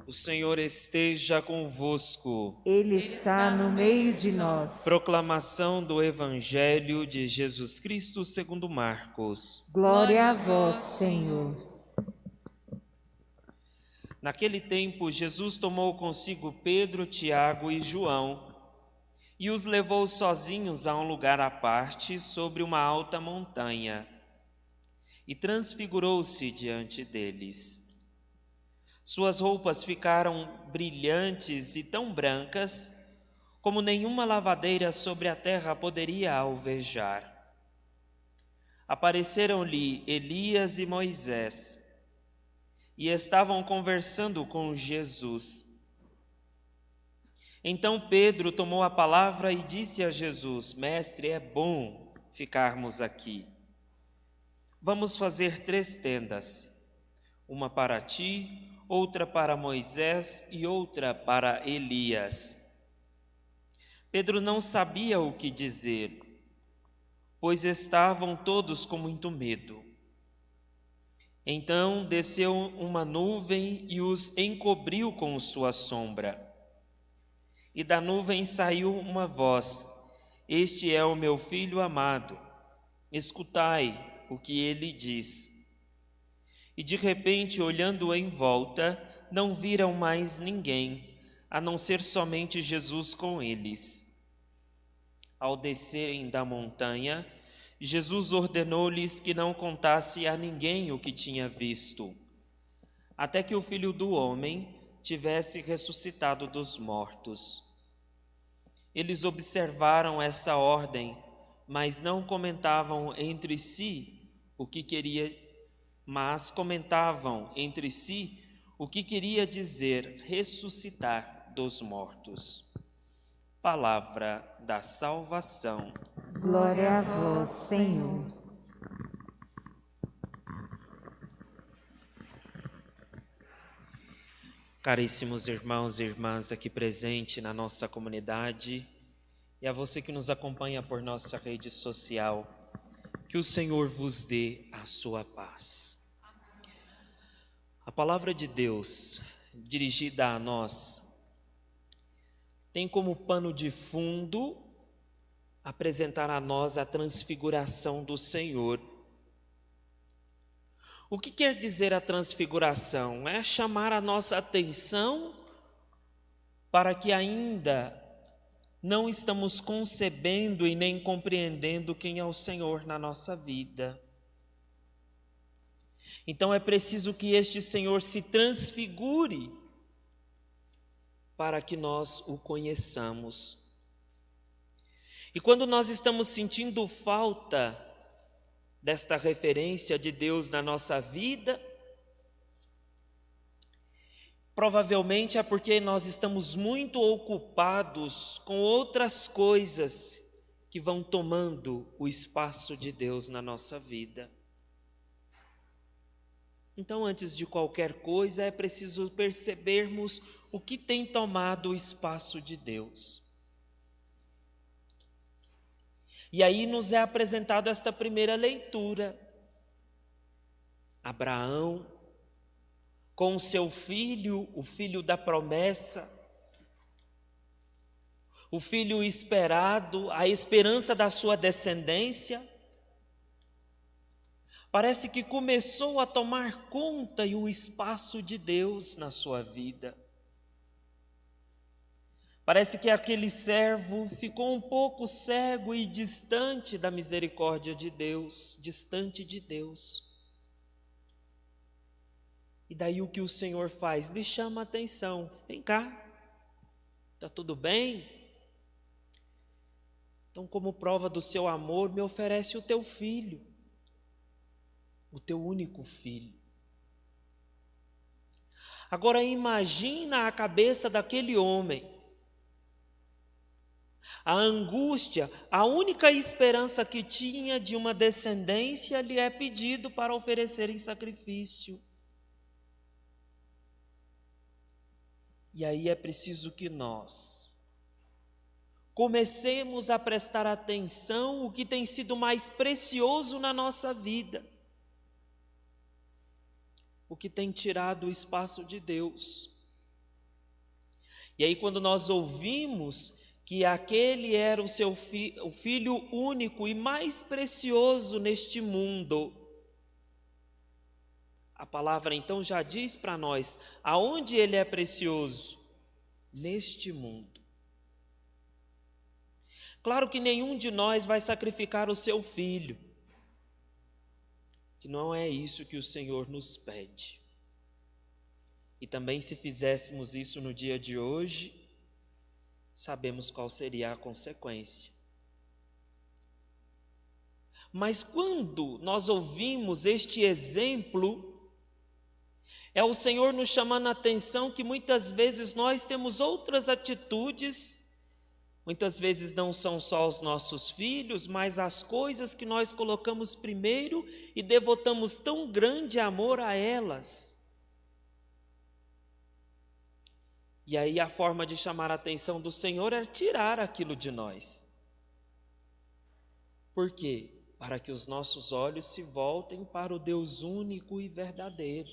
O Senhor esteja convosco. Ele está no meio de nós. Proclamação do Evangelho de Jesus Cristo segundo Marcos. Glória a vós, Senhor. Naquele tempo, Jesus tomou consigo Pedro, Tiago e João e os levou sozinhos a um lugar à parte, sobre uma alta montanha, e transfigurou-se diante deles. Suas roupas ficaram brilhantes e tão brancas, como nenhuma lavadeira sobre a terra poderia alvejar. Apareceram-lhe Elias e Moisés, e estavam conversando com Jesus. Então Pedro tomou a palavra e disse a Jesus: Mestre, é bom ficarmos aqui. Vamos fazer 3 tendas, uma para ti, outra para Moisés e outra para Elias. Pedro não sabia o que dizer, pois estavam todos com muito medo. Então desceu uma nuvem e os encobriu com sua sombra. E da nuvem saiu uma voz: Este é o meu filho amado, escutai o que ele diz. E de repente, olhando em volta, não viram mais ninguém, a não ser somente Jesus com eles. Ao descerem da montanha, Jesus ordenou-lhes que não contasse a ninguém o que tinha visto, até que o Filho do Homem tivesse ressuscitado dos mortos. Eles observaram essa ordem, mas comentavam entre si o que queria dizer ressuscitar dos mortos. Palavra da salvação. Glória a vós, Senhor. Caríssimos irmãos e irmãs aqui presentes na nossa comunidade e a você que nos acompanha por nossa rede social, que o Senhor vos dê a sua paz. A palavra de Deus, dirigida a nós, tem como pano de fundo apresentar a nós a transfiguração do Senhor. O que quer dizer a transfiguração? É chamar a nossa atenção para que ainda não estamos concebendo e nem compreendendo quem é o Senhor na nossa vida. Então é preciso que este Senhor se transfigure para que nós o conheçamos. E quando nós estamos sentindo falta desta referência de Deus na nossa vida, provavelmente é porque nós estamos muito ocupados com outras coisas que vão tomando o espaço de Deus na nossa vida. Então, antes de qualquer coisa, é preciso percebermos o que tem tomado o espaço de Deus. E aí nos é apresentado esta primeira leitura. Abraão, com seu filho, o filho da promessa, o filho esperado, a esperança da sua descendência, parece que começou a tomar conta e o espaço de Deus na sua vida. Parece que aquele servo ficou um pouco cego e distante da misericórdia de Deus, distante de Deus. E daí o que o Senhor faz? Lhe chama a atenção. Vem cá, está tudo bem? Então, como prova do seu amor, me oferece o teu filho, o teu único filho. Agora imagina a cabeça daquele homem. A angústia, a única esperança que tinha de uma descendência lhe é pedido para oferecer em sacrifício. E aí é preciso que nós comecemos a prestar atenção o que tem sido mais precioso na nossa vida, o que tem tirado o espaço de Deus. E aí, quando nós ouvimos que aquele era o seu o filho único e mais precioso neste mundo, a palavra então já diz para nós aonde ele é precioso, neste mundo. Claro que nenhum de nós vai sacrificar o seu filho, que não é isso que o Senhor nos pede. E também, se fizéssemos isso no dia de hoje, sabemos qual seria a consequência. Mas quando nós ouvimos este exemplo, é o Senhor nos chamando a atenção que muitas vezes nós temos outras atitudes, muitas vezes não são só os nossos filhos, mas as coisas que nós colocamos primeiro e devotamos tão grande amor a elas. E aí a forma de chamar a atenção do Senhor é tirar aquilo de nós. Por quê? Para que os nossos olhos se voltem para o Deus único e verdadeiro.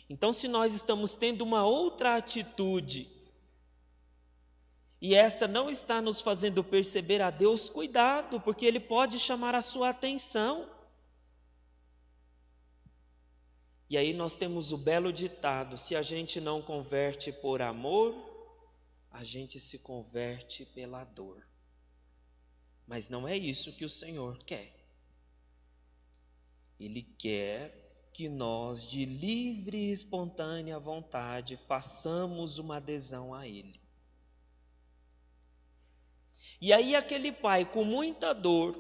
Então, se nós estamos tendo uma outra atitude, e essa não está nos fazendo perceber a Deus, cuidado, porque Ele pode chamar a sua atenção. E aí nós temos o belo ditado: se a gente não converte por amor, a gente se converte pela dor. Mas não é isso que o Senhor quer. Ele quer que nós, de livre e espontânea vontade, façamos uma adesão a Ele. E aí aquele pai, com muita dor,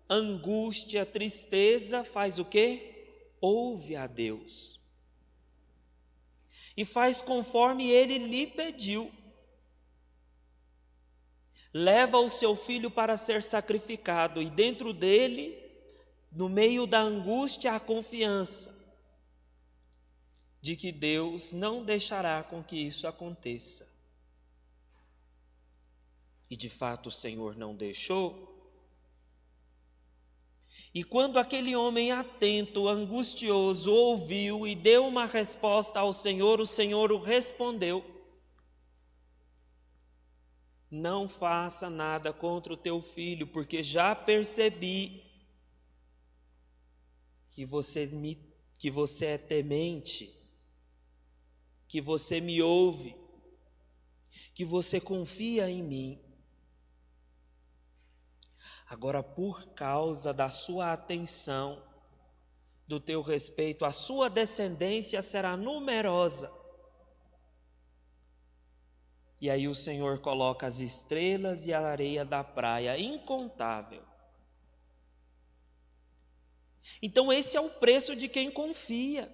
angústia, tristeza, faz o quê? Ouve a Deus e faz conforme Ele lhe pediu. Leva o seu filho para ser sacrificado e dentro dele, no meio da angústia, a confiança de que Deus não deixará com que isso aconteça. E de fato o Senhor não deixou. E quando aquele homem atento, angustioso, ouviu e deu uma resposta ao Senhor, o Senhor o respondeu: não faça nada contra o teu filho, porque já percebi que você é temente, que você me ouve, que você confia em mim. Agora, por causa da sua atenção, do teu respeito, a sua descendência será numerosa. E aí o Senhor coloca as estrelas e a areia da praia, incontável. Então esse é o preço de quem confia.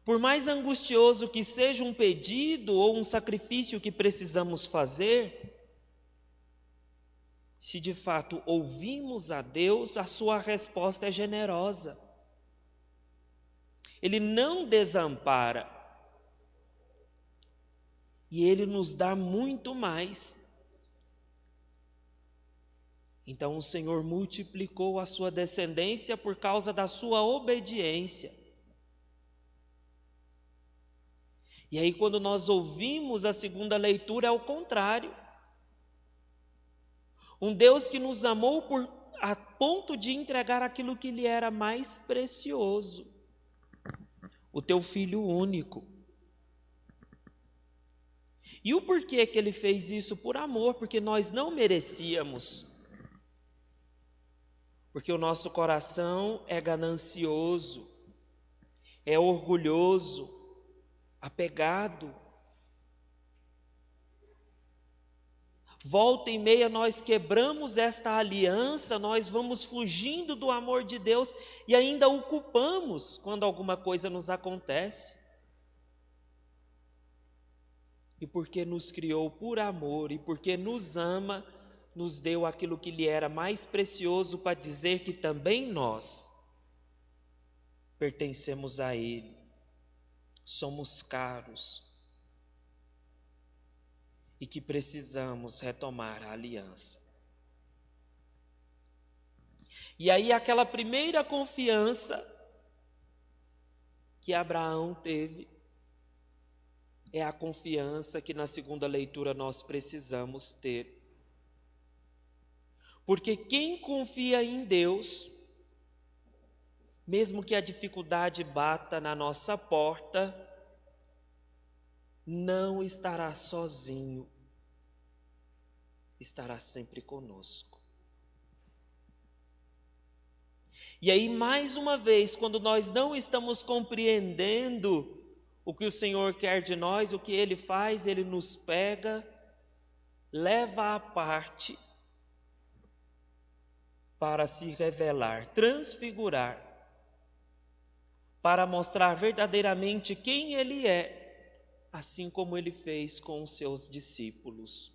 Por mais angustioso que seja um pedido ou um sacrifício que precisamos fazer, se de fato ouvimos a Deus, a sua resposta é generosa. Ele não desampara. E Ele nos dá muito mais. Então o Senhor multiplicou a sua descendência por causa da sua obediência. E aí quando nós ouvimos a segunda leitura é o contrário. Um Deus que nos amou a ponto de entregar aquilo que lhe era mais precioso, o teu Filho único. E o porquê que Ele fez isso? Por amor, porque nós não merecíamos. Porque o nosso coração é ganancioso, é orgulhoso, apegado. Volta e meia nós quebramos esta aliança, nós vamos fugindo do amor de Deus e ainda o culpamos quando alguma coisa nos acontece. E porque nos criou por amor e porque nos ama, nos deu aquilo que lhe era mais precioso para dizer que também nós pertencemos a Ele, somos caros. E que precisamos retomar a aliança. E aí aquela primeira confiança que Abraão teve. É a confiança que na segunda leitura nós precisamos ter. Porque quem confia em Deus, mesmo que a dificuldade bata na nossa porta, não estará sozinho, estará sempre conosco. E aí, mais uma vez, quando nós não estamos compreendendo o que o Senhor quer de nós, o que Ele faz, Ele nos pega, leva à parte para se revelar, transfigurar, para mostrar verdadeiramente quem Ele é, assim como Ele fez com os seus discípulos.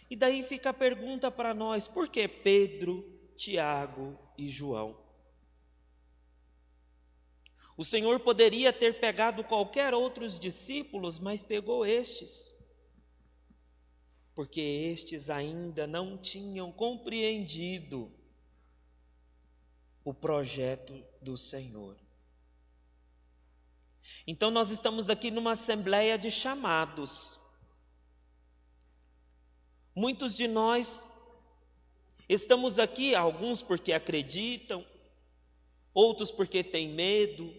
E daí fica a pergunta para nós: por que Pedro, Tiago e João? O Senhor poderia ter pegado qualquer outros discípulos, mas pegou estes, porque estes ainda não tinham compreendido o projeto do Senhor. Então nós estamos aqui numa assembleia de chamados. Muitos de nós estamos aqui, alguns porque acreditam, outros porque têm medo,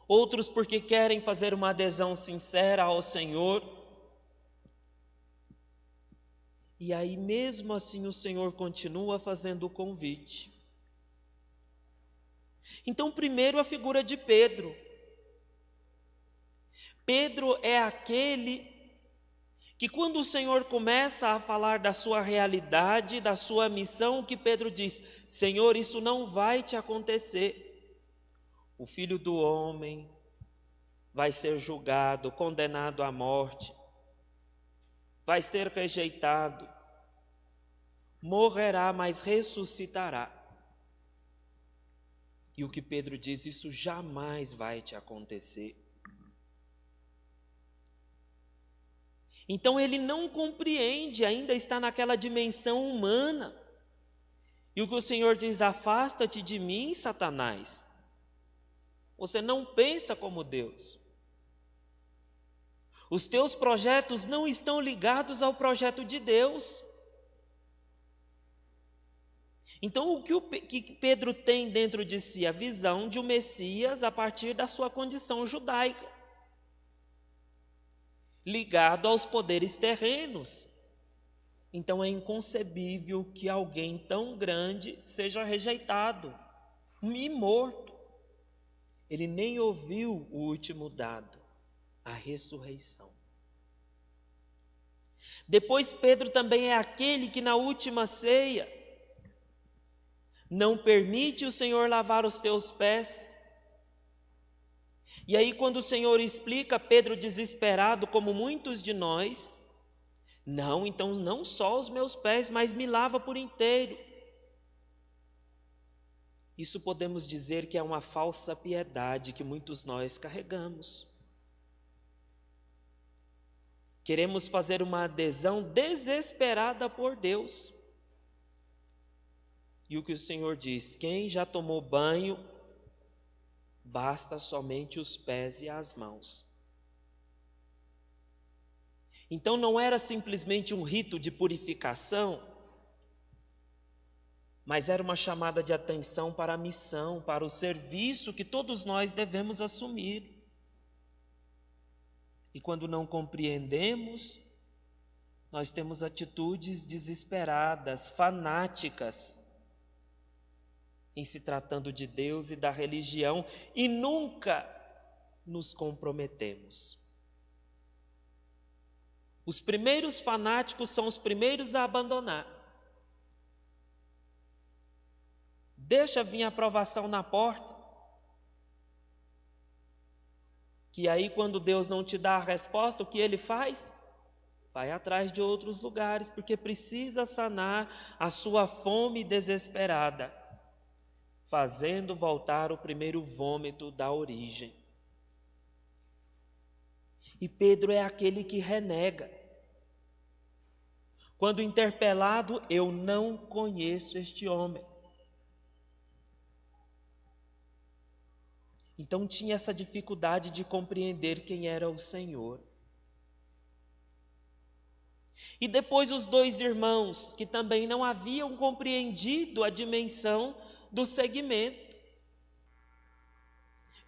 outros porque querem fazer uma adesão sincera ao Senhor. E aí, mesmo assim, o Senhor continua fazendo o convite. Então, primeiro, a figura de Pedro. Pedro é aquele que, quando o Senhor começa a falar da sua realidade, da sua missão, que Pedro diz: Senhor, isso não vai te acontecer. O Filho do Homem vai ser julgado, condenado à morte, vai ser rejeitado, morrerá, mas ressuscitará. E o que Pedro diz: isso jamais vai te acontecer. Então ele não compreende, ainda está naquela dimensão humana. E o que o Senhor diz: afasta-te de mim, Satanás. Você não pensa como Deus. Os teus projetos não estão ligados ao projeto de Deus. Então, o que Pedro tem dentro de si? A visão de um Messias a partir da sua condição judaica, ligado aos poderes terrenos. Então, é inconcebível que alguém tão grande seja rejeitado e morto. Ele nem ouviu o último dado, a ressurreição. Depois, Pedro também é aquele que na última ceia não permite o Senhor lavar os teus pés. E aí, quando o Senhor explica, Pedro, desesperado, como muitos de nós: não, então não só os meus pés, mas me lava por inteiro. Isso podemos dizer que é uma falsa piedade que muitos nós carregamos. Queremos fazer uma adesão desesperada por Deus. E o que o Senhor diz: quem já tomou banho, basta somente os pés e as mãos. Então não era simplesmente um rito de purificação, mas era uma chamada de atenção para a missão, para o serviço que todos nós devemos assumir. E quando não compreendemos, nós temos atitudes desesperadas, fanáticas, em se tratando de Deus e da religião, e nunca nos comprometemos. Os primeiros fanáticos são os primeiros a abandonar. Deixa vir a aprovação na porta, que aí quando Deus não te dá a resposta, o que Ele faz? Vai atrás de outros lugares, porque precisa sanar a sua fome desesperada, fazendo voltar o primeiro vômito da origem. E Pedro é aquele que renega. Quando interpelado: eu não conheço este homem. Então tinha essa dificuldade de compreender quem era o Senhor. E depois os dois irmãos, que também não haviam compreendido a dimensão do seguimento,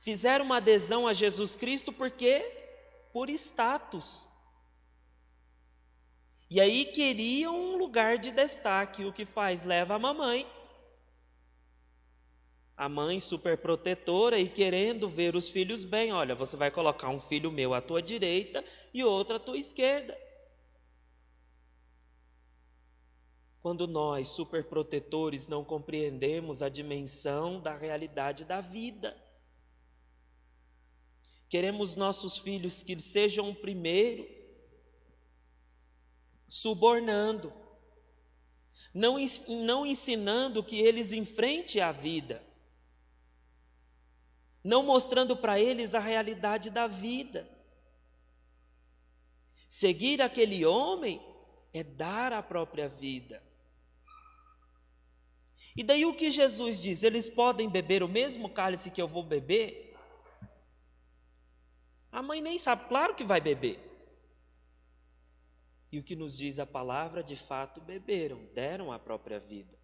fizeram uma adesão a Jesus Cristo porque por status. E aí queriam um lugar de destaque. O que faz? Leva a mamãe. A mãe super protetora e querendo ver os filhos bem. Olha, você vai colocar um filho meu à tua direita e outro à tua esquerda. Quando nós, super protetores, não compreendemos a dimensão da realidade da vida. Queremos nossos filhos que sejam o primeiro, subornando, não ensinando que eles enfrentem a vida, não mostrando para eles a realidade da vida. Seguir aquele homem é dar a própria vida. E daí o que Jesus diz? Eles podem beber o mesmo cálice que eu vou beber? A mãe nem sabe, claro que vai beber. E o que nos diz a palavra, de fato beberam, deram a própria vida.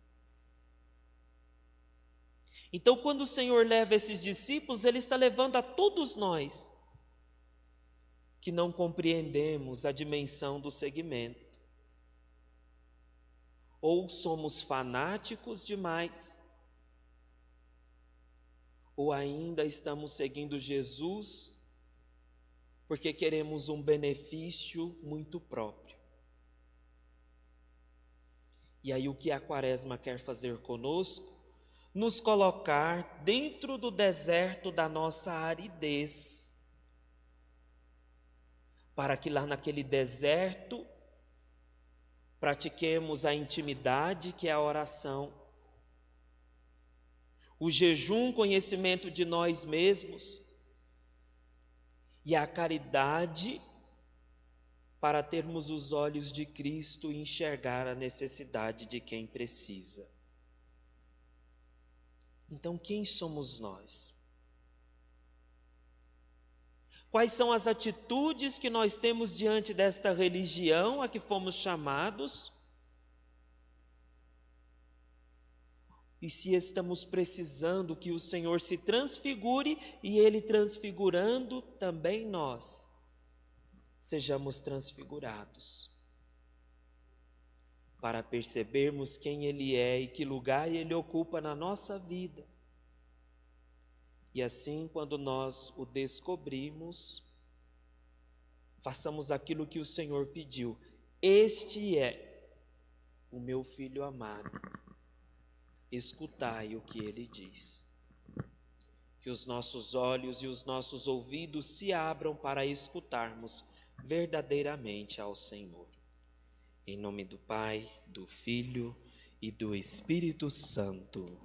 Então, quando o Senhor leva esses discípulos, Ele está levando a todos nós que não compreendemos a dimensão do seguimento. Ou somos fanáticos demais, ou ainda estamos seguindo Jesus porque queremos um benefício muito próprio. E aí o que a Quaresma quer fazer conosco? Nos colocar dentro do deserto da nossa aridez, para que lá naquele deserto pratiquemos a intimidade, que é a oração, o jejum, conhecimento de nós mesmos, e a caridade, para termos os olhos de Cristo e enxergar a necessidade de quem precisa. Então, quem somos nós? Quais são as atitudes que nós temos diante desta religião a que fomos chamados? E se estamos precisando que o Senhor se transfigure e Ele transfigurando, também nós sejamos transfigurados, para percebermos quem Ele é e que lugar Ele ocupa na nossa vida. E assim, quando nós o descobrimos, façamos aquilo que o Senhor pediu. Este é o meu filho amado. Escutai o que ele diz. Que os nossos olhos e os nossos ouvidos se abram para escutarmos verdadeiramente ao Senhor. Em nome do Pai, do Filho e do Espírito Santo.